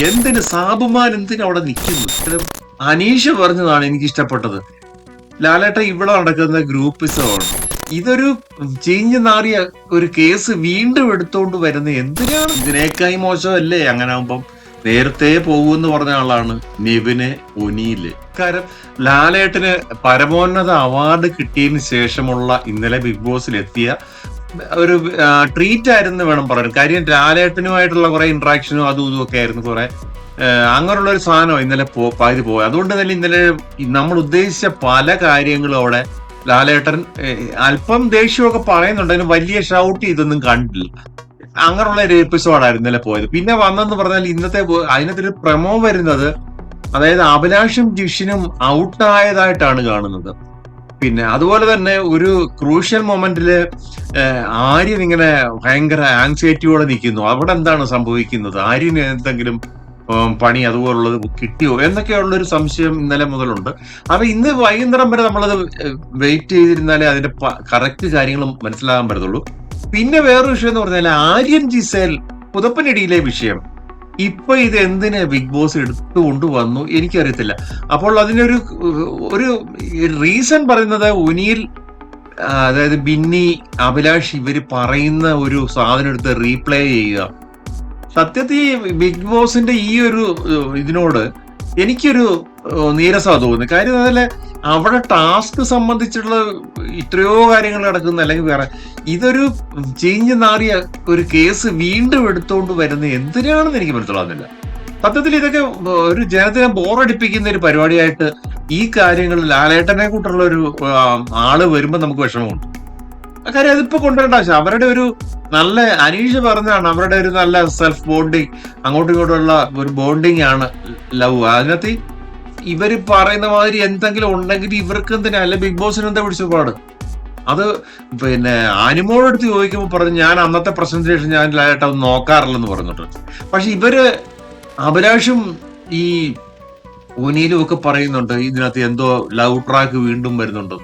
എന്തിന് സാബുമാൻ എന്തിനു അവിടെ നിൽക്കുന്നു? അനീഷ് പറഞ്ഞതാണ് എനിക്ക് ഇഷ്ടപ്പെട്ടത്. ലാലേട്ട ഇവിടെ നടക്കുന്ന ഗ്രൂപ്പിസമാണ്. ഇതൊരു ചീഞ്ഞു നാറിയ ഒരു കേസ് വീണ്ടും എടുത്തോണ്ട് വരുന്ന എന്തിനാണ്? ഇതിനേക്കായി മോശമല്ലേ അങ്ങനെ ആകുമ്പം? നേരത്തെ പോകുമെന്ന് പറഞ്ഞ ആളാണ് നിവിന് ഒനിയില്. കാരണം ലാലേട്ടന് പരമോന്നത അവാർഡ് കിട്ടിയതിന് ശേഷമുള്ള ഇന്നലെ ബിഗ് ബോസിൽ എത്തിയ ഒരു ട്രീറ്റ് ആയിരുന്നു വേണം പറയാൻ. കാര്യം ലാലേട്ടനുമായിട്ടുള്ള കുറെ ഇന്ററാക്ഷനും അതും ഇതും ഒക്കെ ആയിരുന്നു. കുറെ അങ്ങനെയുള്ള ഒരു സാധനം ഇന്നലെ പകുതി പോയി. അതുകൊണ്ട് തന്നെ ഇന്നലെ നമ്മൾ ഉദ്ദേശിച്ച പല കാര്യങ്ങളും അവിടെ ലാലേട്ടൻ അല്പം ദേഷ്യമൊക്കെ പറയുന്നുണ്ടെങ്കിലും വലിയ ഷൗട്ട് ചെയ്തൊന്നും കണ്ടില്ല. അങ്ങനെയുള്ള ഒരു എപ്പിസോഡായിരുന്നു ഇന്നലെ പോയത്. പിന്നെ വന്നെന്ന് പറഞ്ഞാൽ ഇന്നത്തെ അതിനകത്തൊരു പ്രമോ വരുന്നത്, അതായത് അഭിലാഷും ജിഷിനും ഔട്ടായതായിട്ടാണ് കാണുന്നത്. പിന്നെ അതുപോലെ തന്നെ ഒരു ക്രൂഷ്യൽ മൊമെന്റില് ആര്യൻ ഇങ്ങനെ ഭയങ്കര ആങ്സൈറ്റിയോടെ നിൽക്കുന്നു. അവിടെ എന്താണ് സംഭവിക്കുന്നത്? ആര്യന് എന്തെങ്കിലും പണി അതുപോലുള്ളത് കിട്ടിയോ എന്നൊക്കെയുള്ള ഒരു സംശയം ഇന്നലെ മുതലുണ്ട്. അപ്പൊ ഇന്ന് വൈകുന്നേരം വരെ നമ്മളത് വെയിറ്റ് ചെയ്തിരുന്നാലേ അതിന്റെ കറക്റ്റ് കാര്യങ്ങളും മനസ്സിലാകാൻ പറ്റത്തുള്ളൂ. പിന്നെ വേറൊരു വിഷയം എന്ന് പറഞ്ഞാൽ ആര്യൻ ജിസേൽ പുതപ്പനിടിയിലെ വിഷയം ഇപ്പൊ ഇത് എന്തിന് ബിഗ് ബോസ് എടുത്തുകൊണ്ട് വന്നു എനിക്കറിയത്തില്ല. അപ്പോൾ അതിനൊരു ഒരു റീസൺ പറയുന്നത് ഒനിയിൽ, അതായത് ബിന്നി, അഭിലാഷ് ഇവര് പറയുന്ന ഒരു സാധനം എടുത്ത് റീപ്ലേ ചെയ്യുക. സത്യത്തിൽ ബിഗ് ബോസിന്റെ ഈ ഒരു ഇതിനോട് എനിക്കൊരു നീരസമാണ് തോന്നുന്നത്. കാര്യം അതല്ല, അവിടെ ടാസ്ക് സംബന്ധിച്ചുള്ള ഇത്രയോ കാര്യങ്ങൾ നടക്കുന്ന, അല്ലെങ്കിൽ വേറെ ഇതൊരു ചീഞ്ഞു നാറിയ ഒരു കേസ് വീണ്ടും എടുത്തുകൊണ്ട് വരുന്ന എന്തിനാണെന്ന് എനിക്ക് മനസ്സിലാകുന്നില്ല. സത്യത്തിൽ ഇതൊക്കെ ഒരു ജനത്തിനെ ബോറടിപ്പിക്കുന്ന ഒരു പരിപാടിയായിട്ട് ഈ കാര്യങ്ങൾ ലാലേട്ടനെ കൂട്ടുള്ള ഒരു ആള് വരുമ്പോൾ നമുക്ക് വിഷമമുണ്ട്. കാര്യം അതിപ്പോ കൊണ്ടുവരേണ്ട ആവശ്യം. അവരുടെ ഒരു നല്ല, അനീഷ് പറഞ്ഞാണ്, അവരുടെ ഒരു നല്ല സെൽഫ് ബോണ്ടിങ്, അങ്ങോട്ടും ഇങ്ങോട്ടുള്ള ഒരു ബോണ്ടിങ് ആണ് ലവ്. അതിനകത്ത് ഇവര് പറയുന്ന മാതിരി എന്തെങ്കിലും ഉണ്ടെങ്കിൽ ഇവർക്ക് എന്തിനാ, അല്ലെ ബിഗ് ബോസിന് എന്താ പിടിച്ചപാട്? അത് പിന്നെ അനുമോളെടുത്ത് ചോദിക്കുമ്പോൾ പറഞ്ഞു, ഞാൻ അന്നത്തെ പ്രസന്റേഷൻ ഞാൻ ലാലേട്ട ഒന്ന് നോക്കാറില്ലെന്ന് പറഞ്ഞിട്ട്. പക്ഷെ ഇവര് അഭിലാഷും ഈ ഒനിയിലും ഒക്കെ പറയുന്നുണ്ട് ഇതിനകത്ത് എന്തോ ലവ് ട്രാക്ക് വീണ്ടും വരുന്നുണ്ട്.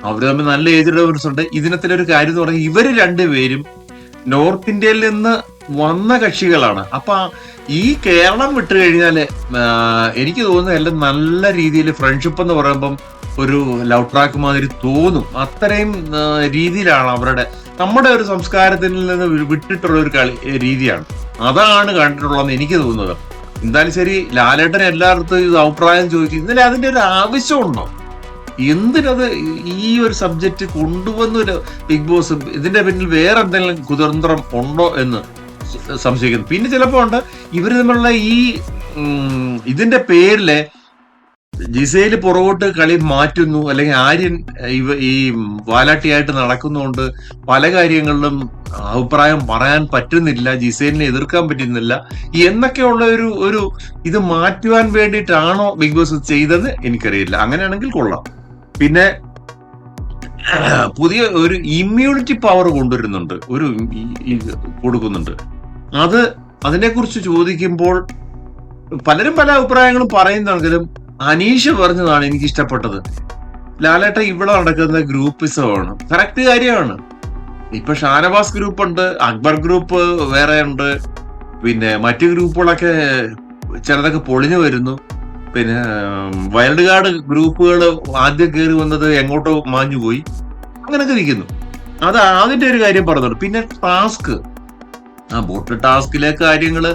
അവര് തമ്മിൽ നല്ല ഏജ് ഡിഫറൻസ് ഉണ്ട്. ഇതിനകത്തിലൊരു കാര്യം എന്ന് പറഞ്ഞാൽ ഇവര് രണ്ടുപേരും നോർത്ത് ഇന്ത്യയിൽ നിന്ന് വന്ന കക്ഷികളാണ്. അപ്പൊ ഈ കേരളം വിട്ടു കഴിഞ്ഞാല് എനിക്ക് തോന്നുന്നത് എല്ലാം നല്ല രീതിയിൽ ഫ്രണ്ട്ഷിപ്പ് എന്ന് പറയുമ്പം ഒരു ലവ് ട്രാക്ക് മാതിരി തോന്നും. അത്രയും രീതിയിലാണ് അവരുടെ, നമ്മുടെ ഒരു സംസ്കാരത്തിൽ നിന്ന് വിട്ടിട്ടുള്ള ഒരു രീതിയാണ്. അതാണ് കണ്ടിട്ടുള്ളതെന്ന് എനിക്ക് തോന്നുന്നത്. എന്തായാലും ശരി, ലാലേട്ടൻ എല്ലായിടത്തും ഇത് അഭിപ്രായം ചോദിക്കും. ഇന്നലെ അതിന്റെ ഒരു ആവശ്യമുണ്ടോ? എന്തിനത് ഈ ഒരു സബ്ജക്റ്റ് കൊണ്ടുവന്നൊരു ബിഗ് ബോസ്? ഇതിന്റെ പിന്നിൽ വേറെ എന്തെങ്കിലും കുതന്ത്രം ഉണ്ടോ എന്ന് സംശയിക്കുന്നു. പിന്നെ ചിലപ്പോ ഉണ്ട് ഇവര് തമ്മിലുള്ള ഈ ഇതിന്റെ പേരില് ജിസേല് പുറകോട്ട് കളി മാറ്റുന്നു, അല്ലെങ്കിൽ ആര്യൻ ഈ വാലാട്ടിയായിട്ട് നടക്കുന്നതുകൊണ്ട് പല കാര്യങ്ങളിലും അഭിപ്രായം പറയാൻ പറ്റുന്നില്ല, ജിസേലിനെ എതിർക്കാൻ പറ്റുന്നില്ല എന്നൊക്കെയുള്ള ഒരു ഇത് മാറ്റുവാൻ വേണ്ടിയിട്ടാണോ ബിഗ് ബോസ് ചെയ്തത് എനിക്കറിയില്ല. അങ്ങനെയാണെങ്കിൽ കൊള്ളാം. പിന്നെ പുതിയ ഒരു ഇമ്മ്യൂണിറ്റി പവർ കൊണ്ടുവരുന്നുണ്ട്, ഒരു കൊടുക്കുന്നുണ്ട്. അതിനെക്കുറിച്ച് ചോദിക്കുമ്പോൾ പലരും പല അഭിപ്രായങ്ങളും പറയുന്നെങ്കിലും അനീഷ് പറഞ്ഞതാണ് എനിക്ക് ഇഷ്ടപ്പെട്ടത്. ലാലേട്ട ഇവിടെ നടക്കുന്ന ഗ്രൂപ്പിസമാണ്. കറക്റ്റ് കാര്യമാണ്. ഇപ്പൊ ഷാനവാസ് ഗ്രൂപ്പ് ഉണ്ട്, അക്ബർ ഗ്രൂപ്പ് വേറെ ഉണ്ട്, പിന്നെ മറ്റു ഗ്രൂപ്പുകളൊക്കെ ചിലതൊക്കെ പൊളിഞ്ഞു വരുന്നു. പിന്നെ വൈൽഡ് കാർഡ് ഗ്രൂപ്പുകൾ ആദ്യം കയറി വന്നത് എങ്ങോട്ടോ മാഞ്ഞു പോയി, അങ്ങനെയൊക്കെ ഇരിക്കുന്നു. അത് അതിന്റെ ഒരു കാര്യം പറഞ്ഞോളൂ. പിന്നെ ടാസ്ക്, ബോട്ട് ടാസ്കിലെ കാര്യങ്ങള്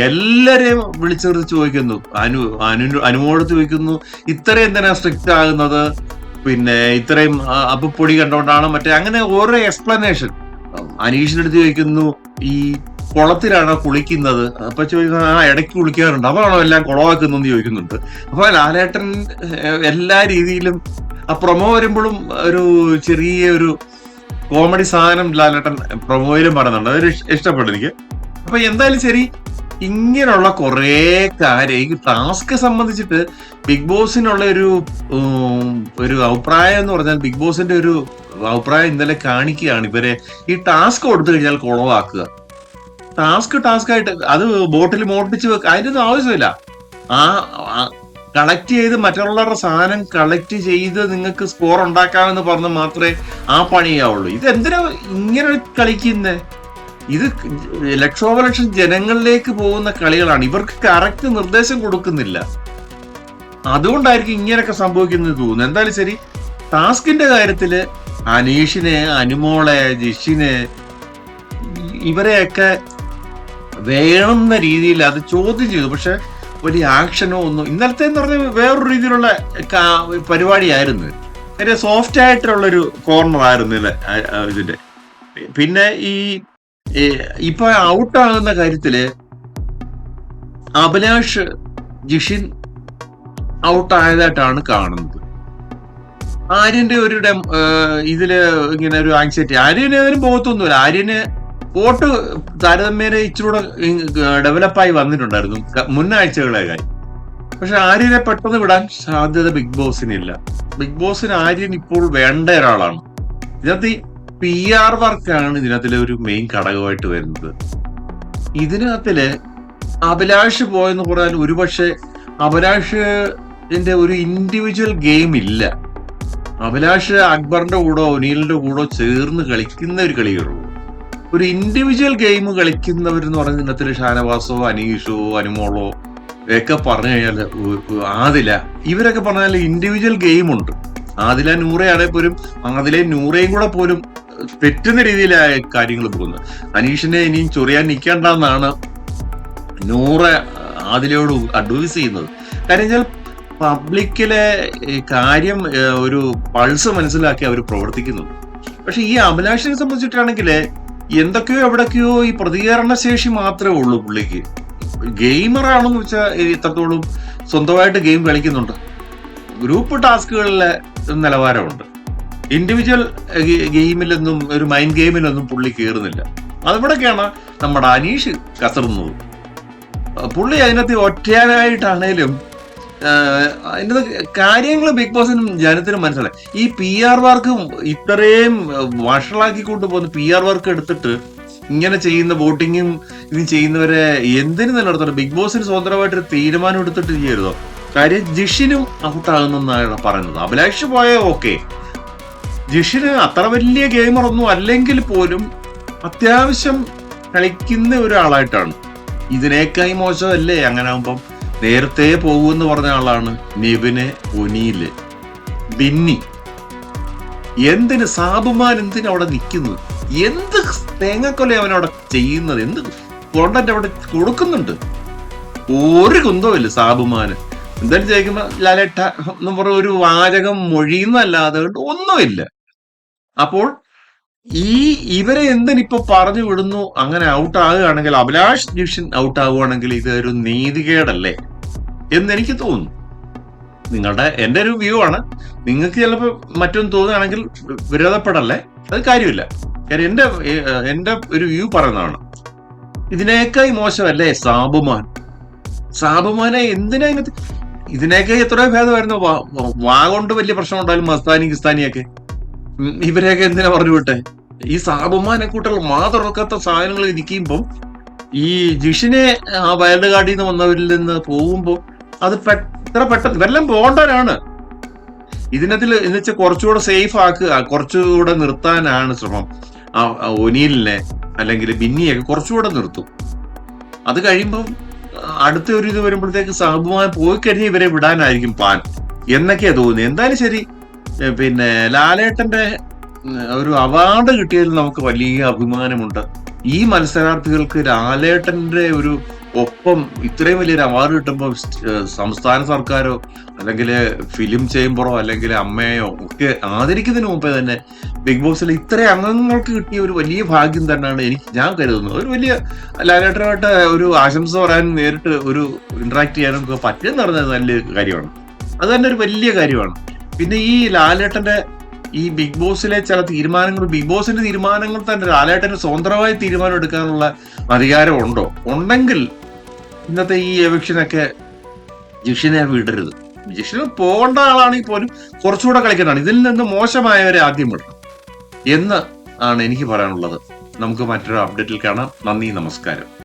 എല്ലാരെയും വിളിച്ചു ചോദിക്കുന്നു. അനുമോട് ചോദിക്കുന്നു, ഇത്രയും എന്തിനാ സ്ട്രിക്റ്റ് ആകുന്നത്, പിന്നെ ഇത്രയും അപ്പൊ പൊടി കണ്ടോണ്ടാണ് മറ്റേ, അങ്ങനെ ഓരോ എക്സ്പ്ലനേഷൻ. അനീഷിന്റെ അടുത്ത് ചോദിക്കുന്നു, ഈ കുളത്തിലാണോ കുളിക്കുന്നത്? അപ്പൊ ചോദിക്കുന്നത്, ഇടയ്ക്ക് കുളിക്കാറുണ്ട്, അതാണോ എല്ലാം കുളമാക്കുന്നു എന്ന് ചോദിക്കുന്നുണ്ട്. അപ്പൊ ലാലേട്ടൻ എല്ലാ രീതിയിലും ആ പ്രൊമോ വരുമ്പോഴും ഒരു ചെറിയ ഒരു കോമഡി സാധനം ലാലേട്ടൻ പ്രൊമോയിലും പറയുന്നുണ്ട്. അതൊരു ഇഷ്ടപ്പെട്ടു എനിക്ക്. അപ്പൊ എന്തായാലും ശരി, ഇങ്ങനെയുള്ള കുറെ കാര്യം ഈ ടാസ്ക് സംബന്ധിച്ചിട്ട് ബിഗ് ബോസിനുള്ള ഒരു അഭിപ്രായം എന്ന് പറഞ്ഞാൽ, ബിഗ് ബോസിന്റെ ഒരു അഭിപ്രായം ഇന്നലെ കാണിക്കുകയാണ്. ഇവരെ ഈ ടാസ്ക് കൊടുത്തു കഴിഞ്ഞാൽ കുളവാക്കുക. ടാസ്ക് ആയിട്ട് അത് ബോട്ടിൽ മോട്ടിച്ച് വെക്കുക, അതിന്റെ ഒന്നും ആവശ്യമില്ല. കളക്ട് ചെയ്ത് മറ്റുള്ളവരുടെ സാധനം കളക്ട് ചെയ്ത് നിങ്ങൾക്ക് സ്കോർ ഉണ്ടാക്കാമെന്ന് പറഞ്ഞ് മാത്രമേ ആ പണിയാവുള്ളൂ. ഇതെന്തിനാ ഇങ്ങനെ കളിക്കുന്നേ? ഇത് ലക്ഷോപലക്ഷം ജനങ്ങളിലേക്ക് പോകുന്ന കളികളാണ്. ഇവർക്ക് കറക്റ്റ് നിർദ്ദേശം കൊടുക്കുന്നില്ല. അതുകൊണ്ടായിരിക്കും ഇങ്ങനെയൊക്കെ സംഭവിക്കുന്നത് തോന്നുന്നു. എന്തായാലും ശരി, ടാസ്കിന്റെ കാര്യത്തില് അനീഷിനെ, അനുമോളെ, ജിഷിനെ, ഇവരെയൊക്കെ വേണമെന്ന രീതിയിൽ അത് ചോദ്യം ചെയ്തു. പക്ഷെ വലിയ ആക്ഷനോ ഒന്നും ഇന്നലത്തെ എന്ന് പറഞ്ഞാൽ വേറൊരു രീതിയിലുള്ള പരിപാടിയായിരുന്നു. വളരെ സോഫ്റ്റ് ആയിട്ടുള്ളൊരു കോർണർ ആയിരുന്നു ഇതിന്റെ. പിന്നെ ഇപ്പൊ ഔട്ടാകുന്ന കാര്യത്തില് അഭിലാഷ്, ജിഷിൻ ഔട്ടായതായിട്ടാണ് കാണുന്നത്. ആര്യന്റെ ഒരു ഇതില് ഇങ്ങനെ ഒരു ആങ്സൈറ്റി ആര്യന് അതിന് പോകത്തൊന്നുമില്ല. ആര്യന് വോട്ട് താരതമ്യേന ഇച്ചിരൂടെ ഡെവലപ്പായി വന്നിട്ടുണ്ടായിരുന്നു മുന്നാഴ്ചകളായി. പക്ഷെ ആര്യനെ പെട്ടെന്ന് വിടാൻ സാധ്യത ബിഗ് ബോസിനില്ല. ബിഗ് ബോസിന് ആര്യൻ ഇപ്പോൾ വേണ്ട ഒരാളാണ്. ഇതിനകത്ത് ഈ PR വർക്കാണ് ഇതിനകത്തിലെ ഒരു മെയിൻ ഘടകമായിട്ട് വരുന്നത്. ഇതിനകത്തില് അഭിലാഷ് പോയെന്ന് പറഞ്ഞാൽ ഒരുപക്ഷെ അഭിലാഷിന്റെ ഒരു ഇൻഡിവിജ്വൽ ഗെയിം ഇല്ല. അഭിലാഷ് അക്ബറിന്റെ കൂടോ ഒനീലിന്റെ കൂടോ ചേർന്ന് കളിക്കുന്ന ഒരു കളിയുള്ളൂ. ഒരു ഇൻഡിവിജ്വൽ ഗെയിം കളിക്കുന്നവരെന്ന് പറഞ്ഞ ഇന്നത്തെ ഷാനവാസോ, അനീഷോ, അനുമോളോ ഒക്കെ പറഞ്ഞു കഴിഞ്ഞാൽ ആദില, ഇവരൊക്കെ പറഞ്ഞാൽ ഇൻഡിവിജ്വൽ ഗെയിം ഉണ്ട്. ആദില, നൂറയാണെ പോലും ആദിലെ നൂറയും കൂടെ പോലും തെറ്റുന്ന രീതിയിലായ കാര്യങ്ങൾ പോകുന്നത്. അനീഷിനെ ഇനിയും ചൊറിയാൻ നിൽക്കേണ്ടെന്നാണ് നൂറ ആദിലയോട് അഡ്വൈസ് ചെയ്യുന്നത്. കാര്യം വെച്ചാൽ പബ്ലിക്കിലെ കാര്യം ഒരു പൾസ് മനസ്സിലാക്കി അവർ പ്രവർത്തിക്കുന്നു. പക്ഷെ ഈ അഭിലാഷിനെ സംബന്ധിച്ചിട്ടാണെങ്കിൽ എന്തൊക്കെയോ എവിടൊക്കെയോ ഈ പ്രതികരണ ശേഷി മാത്രമേ ഉള്ളൂ പുള്ളിക്ക്. ഗെയിമറാണെന്ന് വെച്ചാൽ ഇത്രത്തോളം സ്വന്തമായിട്ട് ഗെയിം കളിക്കുന്നുണ്ട്. ഗ്രൂപ്പ് ടാസ്കുകളിലെ നിലവാരമുണ്ട്. ഇൻഡിവിജ്വൽ ഗെയിമിലൊന്നും, ഒരു മൈൻഡ് ഗെയിമിലൊന്നും പുള്ളി കയറുന്നില്ല. അതിവിടൊക്കെയാണ് നമ്മുടെ അനീഷ് കസറുന്നത്. പുള്ളി അതിനകത്ത് ഒറ്റയാനായിട്ടാണേലും അതിൻ്റെ കാര്യങ്ങൾ ബിഗ് ബോസിനും ജനത്തിനും മനസ്സിലായി. ഈ PR വർക്കും ഇത്രയും വഷളാക്കി കൊണ്ടുപോകുന്ന PR വർക്ക് എടുത്തിട്ട് ഇങ്ങനെ ചെയ്യുന്ന വോട്ടിങ്ങും ഇതും ചെയ്യുന്നവരെ എന്തിനു നിലനിർത്തണം? ബിഗ് ബോസിന് സ്വതന്ത്രമായിട്ടൊരു തീരുമാനം എടുത്തിട്ട് ചെയ്യരുതോ? കാര്യം ജിഷിനും ഔട്ടാകുന്നെന്നാണ് പറയുന്നത്. അഭിലാഷ് പോയ ഓക്കെ, ജിഷിന് അത്ര വലിയ ഗെയിമർ ഒന്നും അല്ലെങ്കിൽ പോലും അത്യാവശ്യം കളിക്കുന്ന ഒരാളായിട്ടാണ്. ഇതിനേക്കായി മോശമല്ലേ അങ്ങനെ ആകുമ്പം? നേരത്തെ പോകുമെന്ന് പറഞ്ഞ ആളാണ് നിവിന്, ഒനീല്, ബിന്നി. എന്തിന് സാബുമാൻ എന്തിനു അവിടെ നിൽക്കുന്നത്? എന്ത് തേങ്ങക്കൊല്ലേ അവനവിടെ ചെയ്യുന്നത്? എന്ത് കോണ്ടന്റ് അവിടെ കൊടുക്കുന്നുണ്ട്? ഒരു കുന്തമില്ല സാബുമാന്. എന്തായാലും ചോദിക്കുമ്പോ ലാലേട്ട എന്ന് പറഞ്ഞ ഒരു വാചകം മൊഴിയുന്നല്ലാതെ ഒന്നുമില്ല. അപ്പോൾ ഇവരെ എന്തിനിപ്പോ പറഞ്ഞു വിടുന്നു? അങ്ങനെ ഔട്ട് ആകുകയാണെങ്കിൽ, അഭിലാഷ് ജിഷൻ ഔട്ട് ആകുകയാണെങ്കിൽ ഇതൊരു നീതികേടല്ലേ എന്ന് എനിക്ക് തോന്നുന്നു. എന്റെ ഒരു വ്യൂ ആണ്. നിങ്ങൾക്ക് ചിലപ്പോൾ മറ്റൊന്ന് തോന്നുകയാണെങ്കിൽ വിരോധപ്പെടല്ലേ, അത് കാര്യമില്ല. കാര്യം എന്റെ ഒരു വ്യൂ പറയുന്നതാണ്. ഇതിനേക്കായി മോശമല്ലേ സാബുമാൻ? സാബുമാനെ എന്തിനാ ഇതിനേക്കായി എത്രയോ ഭേദമായിരുന്നു. വാ കൊണ്ട് വലിയ പ്രശ്നം ഉണ്ടായാലും മസ്താനി കിസ്താനിയൊക്കെ ഇവരെയൊക്കെ എന്തിനാ പറഞ്ഞു വിട്ടെ? ഈ സാബുമാനെ കൂട്ടുള്ള തുറക്കാത്ത സാധനങ്ങൾ ഇരിക്കുമ്പം ഈ ജിഷിനെ ആ വൈൽഡ് കാർഡിൽ നിന്ന് വന്നവരിൽ നിന്ന് പോകുമ്പോൾ അത് ഇത്ര പെട്ടെന്ന് ഇവരെല്ലാം ബോണ്ടനാണ്. ഇതിനകത്തിൽ എന്ന് വെച്ചാൽ കുറച്ചുകൂടെ സേഫ് ആക്കുക, കുറച്ചുകൂടെ നിർത്താനാണ് ശ്രമം. ഒനീലിനെ അല്ലെങ്കിൽ ബിന്നിയൊക്കെ കുറച്ചുകൂടെ നിർത്തും. അത് കഴിയുമ്പം അടുത്ത ഒരു ഇത് വരുമ്പോഴത്തേക്ക് സാബുമാൻ പോയി കഴിഞ്ഞ് ഇവരെ വിടാനായിരിക്കും പ്ലാൻ എന്നൊക്കെയാ തോന്നുന്നത്. എന്തായാലും ശരി, പിന്നെ ലാലേട്ടന്റെ ഒരു അവാർഡ് കിട്ടിയതിൽ നമുക്ക് വലിയ അഭിമാനമുണ്ട്. ഈ മത്സരാർത്ഥികൾക്ക് ലാലേട്ടന്റെ ഒരു ഒപ്പം ഇത്രയും വലിയൊരു അവാർഡ് കിട്ടുമ്പോൾ സംസ്ഥാന സർക്കാരോ അല്ലെങ്കിൽ ഫിലിം ചേംബറോ അല്ലെങ്കിൽ അമ്മയോ ഒക്കെ ആദരിക്കുന്നതിന് മുമ്പേ തന്നെ ബിഗ് ബോസിൽ ഇത്രയും അംഗങ്ങൾക്ക് കിട്ടിയ ഒരു വലിയ ഭാഗ്യം തന്നെയാണ് ഞാൻ കരുതുന്നത്. ഒരു വലിയ ലാലേട്ടനായിട്ട് ഒരു ആശംസ പറയാൻ, നേരിട്ട് ഒരു ഇന്ററാക്ട് ചെയ്യാനും ഒക്കെ പറ്റുമെന്ന് പറഞ്ഞത് നല്ലൊരു കാര്യമാണ്. അത് തന്നെ ഒരു വലിയ കാര്യമാണ്. പിന്നെ ഈ ലാലേട്ടന്റെ ഈ ബിഗ് ബോസിലെ ചില തീരുമാനങ്ങൾ, ബിഗ് ബോസിന്റെ തീരുമാനങ്ങൾ തന്നെ ലാലേട്ടന് സ്വതന്ത്രമായി തീരുമാനം എടുക്കാനുള്ള അധികാരം ഉണ്ടോ? ഉണ്ടെങ്കിൽ ഇന്നത്തെ ഈ എവിക്ഷനൊക്കെ ജിഷിനെ വിടരുത്. ജിഷിന് പോകേണ്ട ആളാണെങ്കിൽ പോലും കുറച്ചുകൂടെ കളിക്കുന്നതാണ്. ഇതിൽ നിന്ന് മോശമായവരെ ആദ്യം വിടണം എന്ന് ആണ് എനിക്ക് പറയാനുള്ളത്. നമുക്ക് മറ്റൊരു അപ്ഡേറ്റിൽ കാണാം. നന്ദി, നമസ്കാരം.